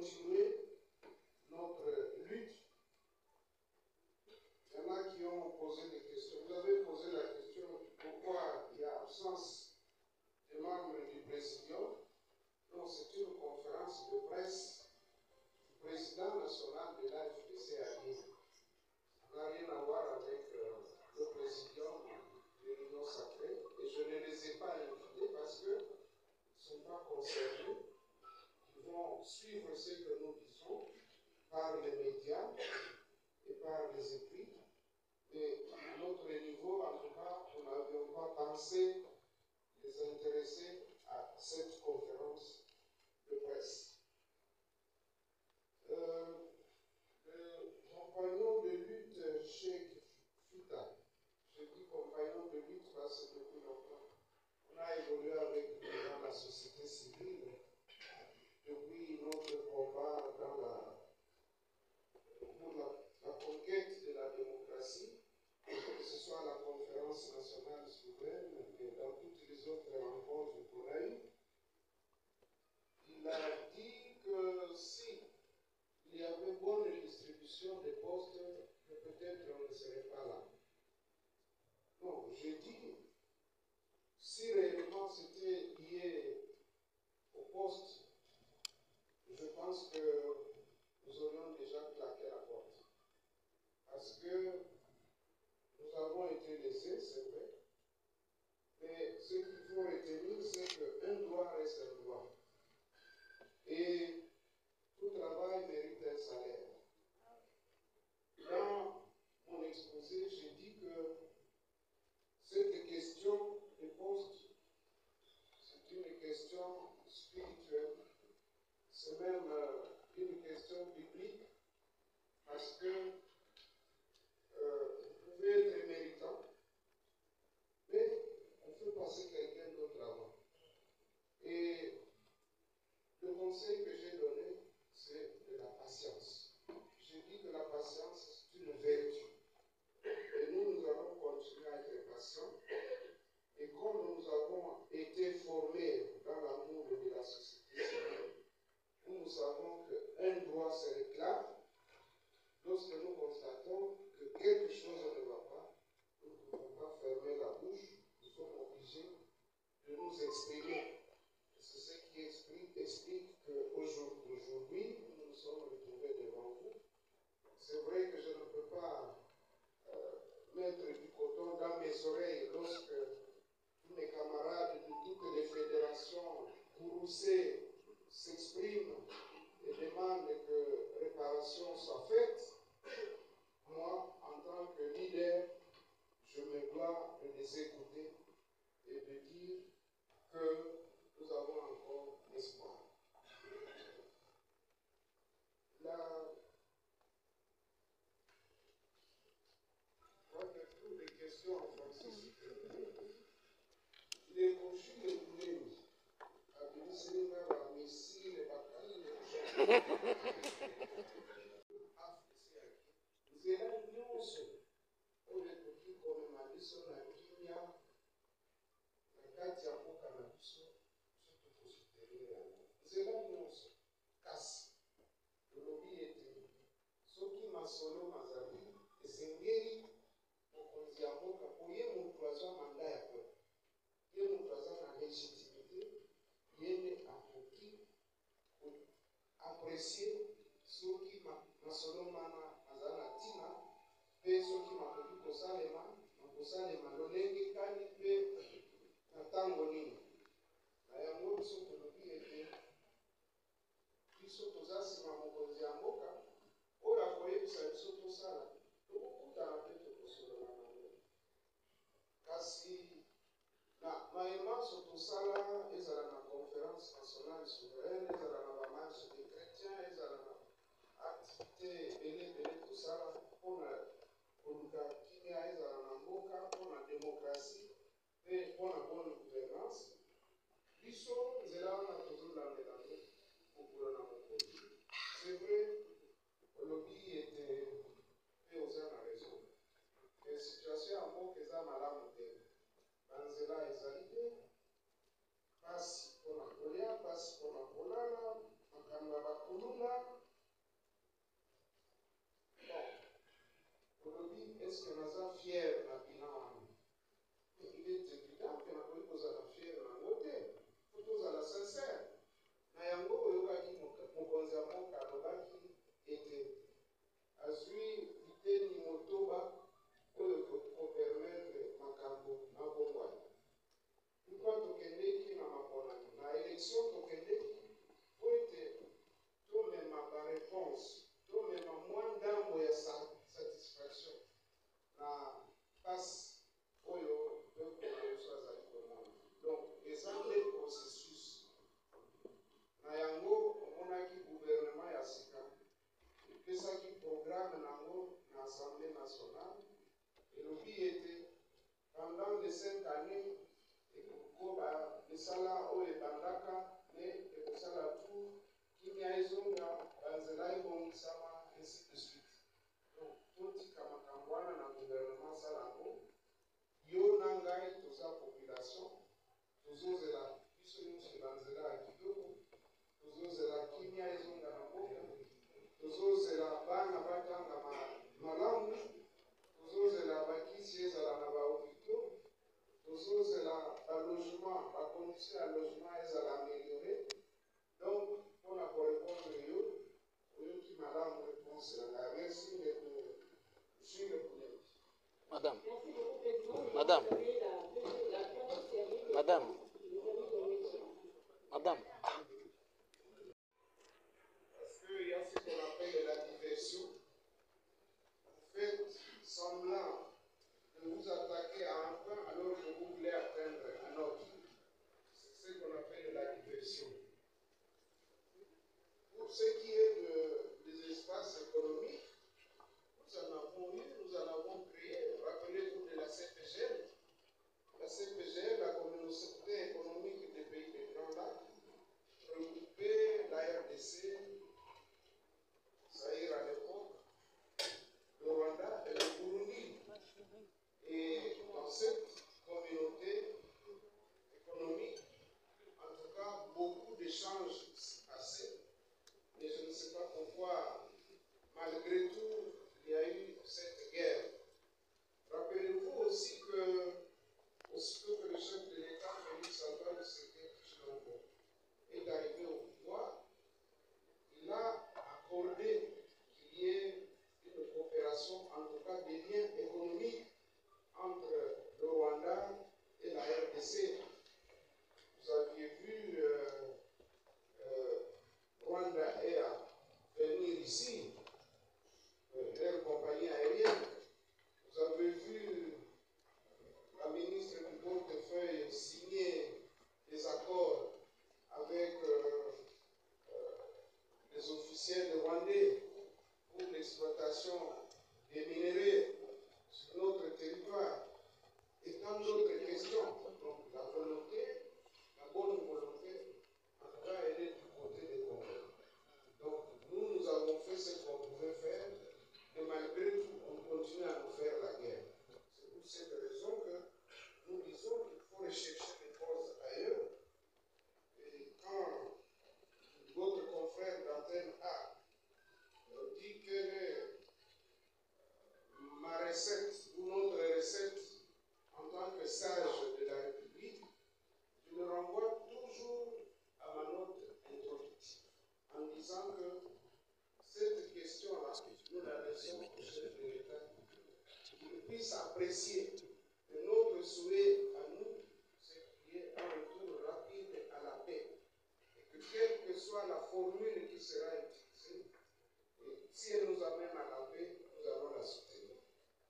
continuer notre lutte. Il y en a qui ont posé des questions. Vous avez posé la question pourquoi il y a absence des membres du Présidium. Non, c'est une conférence de presse du président national de l'AFDC à Lille. Ça n'a rien à voir avec le Présidium de l'Union sacrée. Et je ne les ai pas invités parce qu'ils ne sont pas concernés. Ils vont suivre ce que nous disons par les médias et par les écrits. Et à notre niveau, en tout cas, nous n'avions pas pensé les intéresser à cette conférence de presse. Le compagnon de lutte Cheikh Fouta, je dis compagnon de lutte parce que depuis longtemps, on a évolué avec lui dans la société civile, depuis notre combat pour la conquête de la démocratie, que ce soit à la conférence nationale souveraine et dans toutes les autres rencontres qu'on a eues. Il a dit que si il y avait bonne distribution des postes, que peut-être on ne serait pas là. Non, j'ai dit, si réellement c'était lié au poste, je pense que nous aurions déjà claqué la porte. Parce que nous avons été laissés, c'est vrai, mais ce qu'il faut retenir, c'est qu'un droit reste un droit. Et tout travail mérite un salaire. Dans mon exposé, j'ai dit que cette question de poste, c'est une question spirituelle, c'est même une question biblique, parce que vous pouvez être méritant, mais on fait passer quelqu'un d'autre avant. Et le conseil que j'ai donné, c'est de la patience. J'ai dit que la patience, c'est une vertu. Et nous allons continuer à être patients. Et comme nous avons été formés dans l'amour de la société civile, nous savons qu'un droit se réclame. Lorsque nous constatons que quelque chose ne va pas, nous ne pouvons pas fermer la bouche, nous sommes obligés de nous exprimer. C'est ce qui explique qu'aujourd'hui, nous nous sommes retrouvés devant vous. C'est vrai que je ne peux pas mettre du coton dans mes oreilles lorsque tous mes camarades de toutes les fédérations courroucées s'expriment et demandent que réparation soit faite. Moi, en tant que leader, je me dois de les écouter et de dire que nous avons encore espoir. Toutes les questions en français, les conchus de Boulemi, à Bénissénima, à Messi, les Bakali, les nzela nyonso oyo ekoki komema biso na kimia na kati ya mboka na biso so tokosoutenir yango nzela nyonso kasi tolobi ete soki masolo mazali esengeli mokonzi ya mboka po ye moto azwa manda ya peuple ye moto aza na légitimité ye nde akoki apprécier soki masolo mana aza na ntina mpe soki makoki kosalema lolenge kani mpe na ntango nini na yango biso tolobi ete biso toza nsima mokonzi ya mboka oyo akoyebisa biso tosala tokokutana mpe tokosolola nango kasi na mayemaso tosala ezala na conférence nationale souveraine ezala na bamarche des chrétiens ezala na activité ebele tosala mpona koluka kimia ezala na mboka mpona démocratie mpe mpona bonne gouvernance biso nzela wana tozolandela ngo mokolo na mokolo c'est vrai olobi ete mpe oza na raison ke situation ya mboka eza malamu te banzela ezali te pasi mpona kolia pasi mpona kolala makambo ya bakulunga misala oyo ebandaka me ekosala tu kimia ezonga banzela ebongisama ainsi de suite. Donc totika makambo wana na gouvernement asala yango yo na ngai toza population tozozela biso nyonso banzela ya kitoko tozozela kimia ezonga na mboka tozozela bana batanga malamu tozozela bakisi ezala na bahopitau tozozela balogement bacondition ya logement ezala amélioré. Donc mpona korépondre yo oyoki malamu réponse na ngai. Merci de suivre le Madame. Madame. Madame. Madame. Parce qu'il y a ce qu'on appelle la diversion. Vous faites semblant de vous attaquer à un point alors que vous voulez atteindre un autre. C'est ce qu'on appelle la diversion. Pour ce qui est des espaces économiques, nous en avons eu, nous en avons créé. Rappelez-vous de la CPGL. La CPGL, la communauté économique des pays des Grands Lacs, regroupait la RDC, Zaïre à l'époque, le Rwanda et le Burundi. Et dans cette communauté économique, en tout cas, beaucoup d'échanges s'est passé. Mais je ne sais pas pourquoi, malgré tout, il y a eu cette guerre. Rappelez-vous aussi que, aussitôt que le chef de l'État, Félix Antoine Tshisekedi est arrivé au pouvoir, il a accordé qu'il y ait une coopération, en tout cas des liens économiques entre le Rwanda et la RDC. Vous aviez vu Rwanda Air venir ici, leur compagnie aérienne. Vous avez vu la ministre du portefeuille signer des accords avec les officiels rwandais pour l'exploitation des minéraux sur notre territoire et tant d'autres questions. Donc la volonté, la bonne volonté, en tout cas, elle est du côté des Congolais. Donc nous avons fait ce qu'on pouvait faire, mais malgré tout, on continue à nous faire la guerre. C'est pour cette raison que nous disons qu'il faut rechercher les causes ailleurs. Et quand votre confrère d'antenne A dit que ma recette ou notre recette en tant que sage de la République, je le renvoie toujours à ma note introductive en disant que cette question-là, nous la laissons au chef de l'État, qu'il puisse apprécier que notre souhait à nous, c'est qu'il y ait un retour rapide à la paix. Et que quelle que soit la formule qui sera utilisée, et si elle nous amène à la paix, nous allons la soutenir.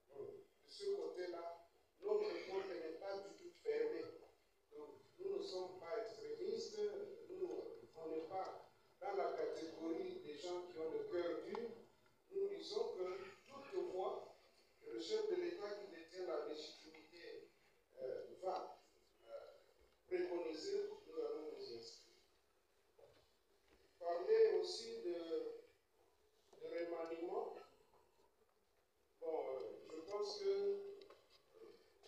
Donc, de ce côté-là, notre porte n'est pas du tout fermée. Donc, nous ne sommes pas extrémistes, on n'est pas dans la catégorie des gens qui ont le cœur dur. Nous disons que toutefois, le chef de l'État qui détient la légitimité va préconiser, nous allons nous y inscrire. Parler aussi de remaniement. Bon, je pense que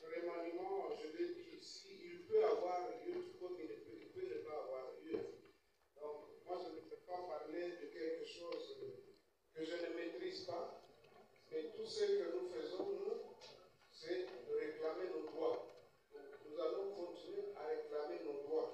le remaniement, je l'ai dit ici, il peut avoir lieu, tout comme il peut ne pas avoir lieu. Donc, moi, je ne peux pas parler de quelque chose que je ne maîtrise pas, mais tout ce que nous faisons, nous, c'est de réclamer nos droits. Donc, nous allons continuer à réclamer nos droits.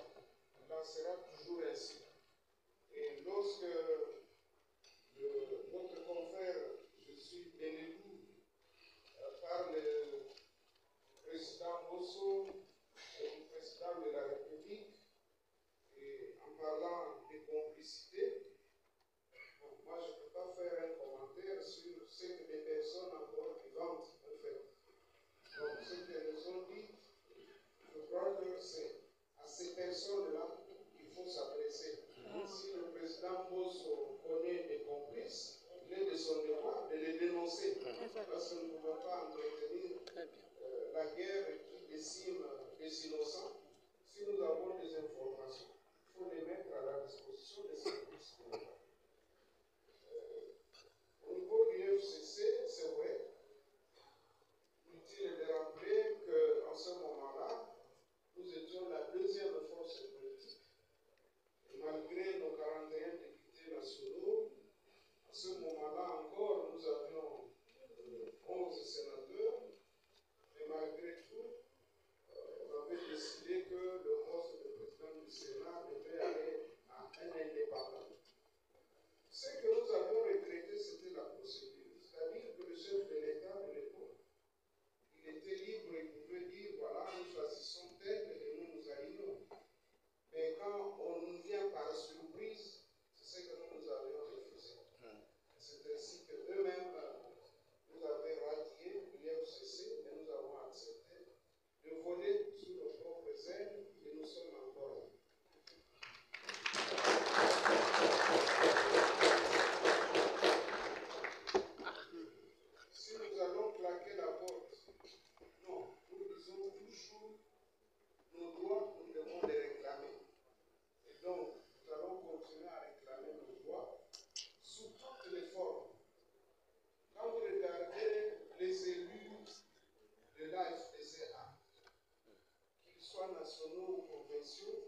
messieurs,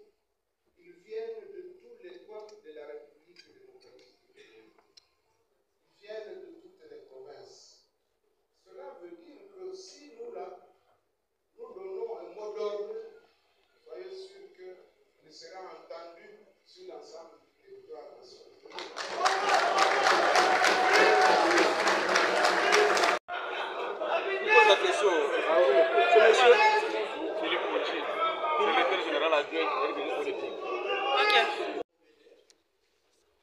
ils viennent de tous les coins de la République démocratique du Congo. Ils viennent de toutes les provinces. Cela veut dire que si nous, là, nous donnons un mot d'ordre, soyez sûrs qu'il sera entendu sur l'ensemble du territoire national. La question. Monsieur Philippe Mochi, secrétaire général adjoint de la politique. Ok.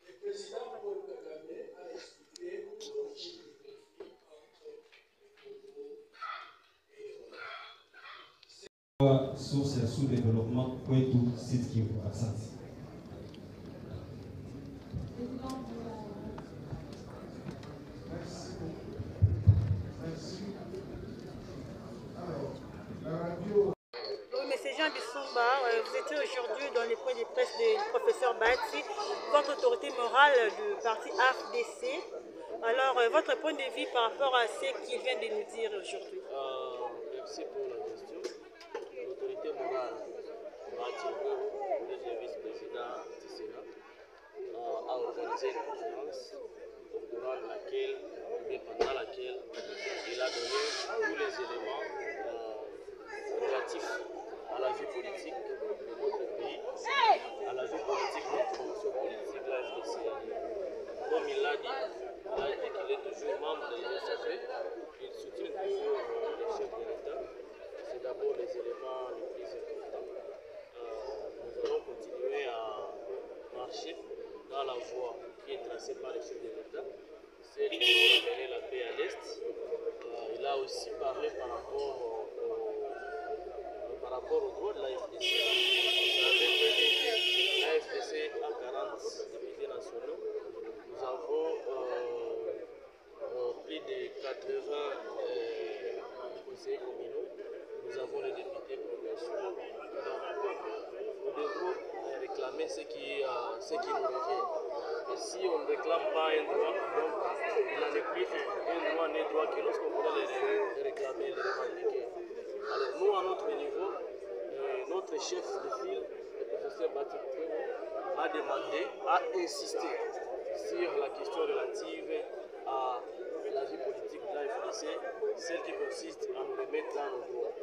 Le président Paul Kagame a expliqué l'origine du conflit. Source ya sous-développement kwetu Sud Kivu. Asante. Oui, monsieur Jean Bissumba, vous étiez aujourd'hui dans les points de presse du professeur Bati, votre autorité morale du parti AFDC. Alors, votre point de vue par rapport à ce qu'il vient de nous dire aujourd'hui. Merci pour la question. L'autorité morale, Bati, le vice-président du Sénat, a organisé une conférence au cours de laquelle, et pendant laquelle, il a donné tous les éléments relatifs à la vie politique de notre pays, à la vie politique de notre fonction politique, la FDC. Comme il l'a dit, il a dit qu'il est toujours membre de l'USAP, il soutient toujours les chefs de l'État. C'est d'abord les éléments les plus importants. Nous allons continuer à marcher dans la voie qui est tracée par les chefs de l'État, celle qui est appelée la paix à l'Est. Il a aussi parlé par rapport au droit de la FDC. Vous avez vu la FDC a 40 députés nationaux. Nous avons plus de 80 conseillers communaux. Nous avons les députés provinciaux. Nous devons réclamer ce qui nous revient. Et si on ne réclame pas un droit, donc il n'en est plus un droit ni droit que lorsqu'on pourra les réclamer, les revendiquer. Alors nous, à notre niveau, notre chef de file, le professeur Bati, a demandé, a insisté sur la question relative à la vie politique de la FDC, celle qui consiste à nous remettre dans nos droits.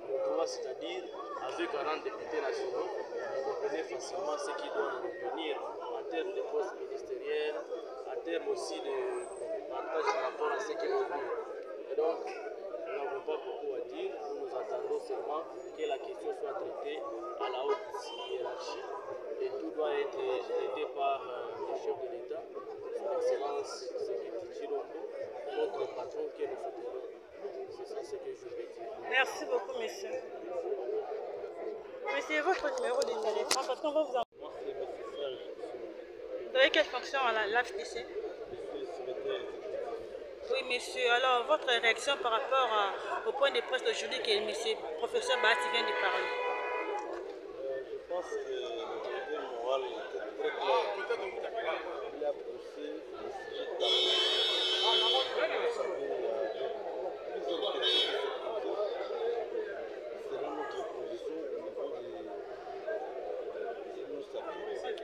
Nos droits, c'est-à-dire, avec 40 députés nationaux, vous comprenez facilement ce qui doit nous revenir en termes de postes ministériels, en termes aussi de partage par rapport à ce qui nous revient. Et donc, nous n'avons pas beaucoup à dire, nous nous attendons seulement que la question soit traitée à la haute hiérarchie et tout doit être traité par le chef de l'État, son Excellence Tshisekedi Tshilombo, notre patron qui est le soutenant. C'est ça ce que je veux dire. Merci beaucoup, monsieur. Monsieur, votre numéro de téléphone, parce qu'on va vous en... Moi, c'est M. Serge. Vous avez quelle fonction à l'AFDC? Je suis le secrétaire exécutif. Oui, monsieur. Alors, votre réaction par rapport au point de presse d'aujourd'hui que monsieur professeur Bati vient de parler? Je pense que l'autorité morale était très claire. Il a poussé le sujet tabou. Vous savez, il y a plusieurs questions qui se posent selon notre position au niveau de nos services.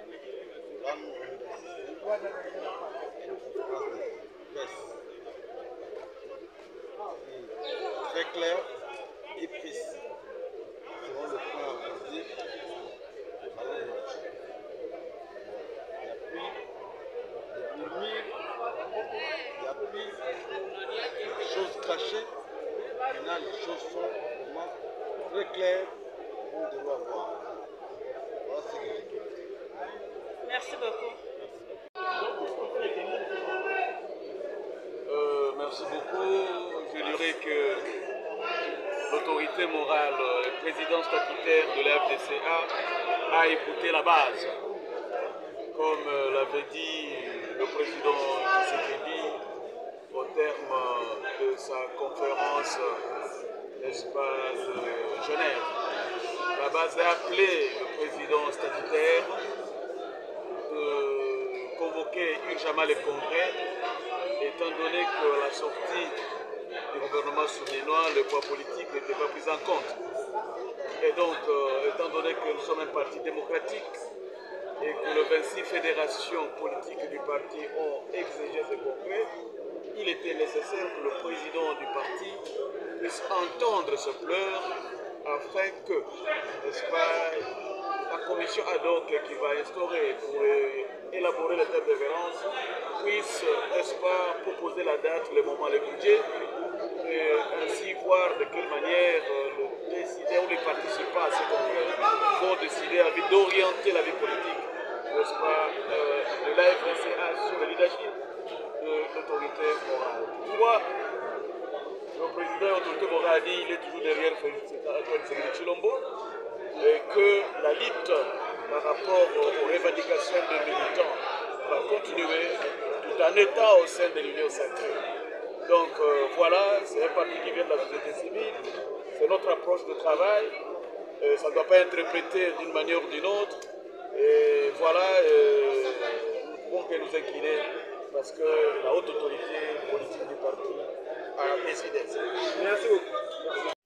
Là, nous avons assisté à une conférence de presse très claire et précise selon le point abordé à la hiérarchie. Il n'y a plus de murmures, il n'y a plus de choses cachées. Maintenant, les choses sont vraiment très claires où nous devons avoir. Voilà ce que j'ai dit. Merci beaucoup. Merci beaucoup. Je dirais que l'autorité morale, le président statutaire de la FDCA a écouté la base. Comme l'avait dit le président Tshisekedi au terme de sa conférence, n'est-ce pas, de Genève. La base a appelé le président statutaire de convoquer urgemment les congrès, étant donné que la sortie du gouvernement souverainois, le poids politique n'était pas pris en compte. Et donc, étant donné que nous sommes un parti démocratique et que les 26 fédérations politiques du parti ont exigé ce congrès, il était nécessaire que le président du parti puisse entendre ce pleur afin que, n'est-ce pas, la commission ad hoc qui va instaurer pour élaborer les thèmes de référence puisse, n'est-ce pas, proposer la date, le moment, le budget, et ainsi voir de quelle manière les décideurs ou les participants à ce congrès vont décider d'orienter la vie politique, n'est-ce pas, de la FDCA sur le leadership de l'autorité morale. Moi, le président de l'autorité morale a dit qu'il est toujours derrière Félix Chilombo et que la lutte par rapport aux revendications de militants va continuer tout en étant au sein de l'Union sacrée. Donc voilà, c'est un parti qui vient de la société civile, c'est notre approche de travail, ça ne doit pas être interprété d'une manière ou d'une autre. Et voilà, nous ne pouvons que nous incliner parce que la haute autorité politique du parti a décidé. Merci beaucoup.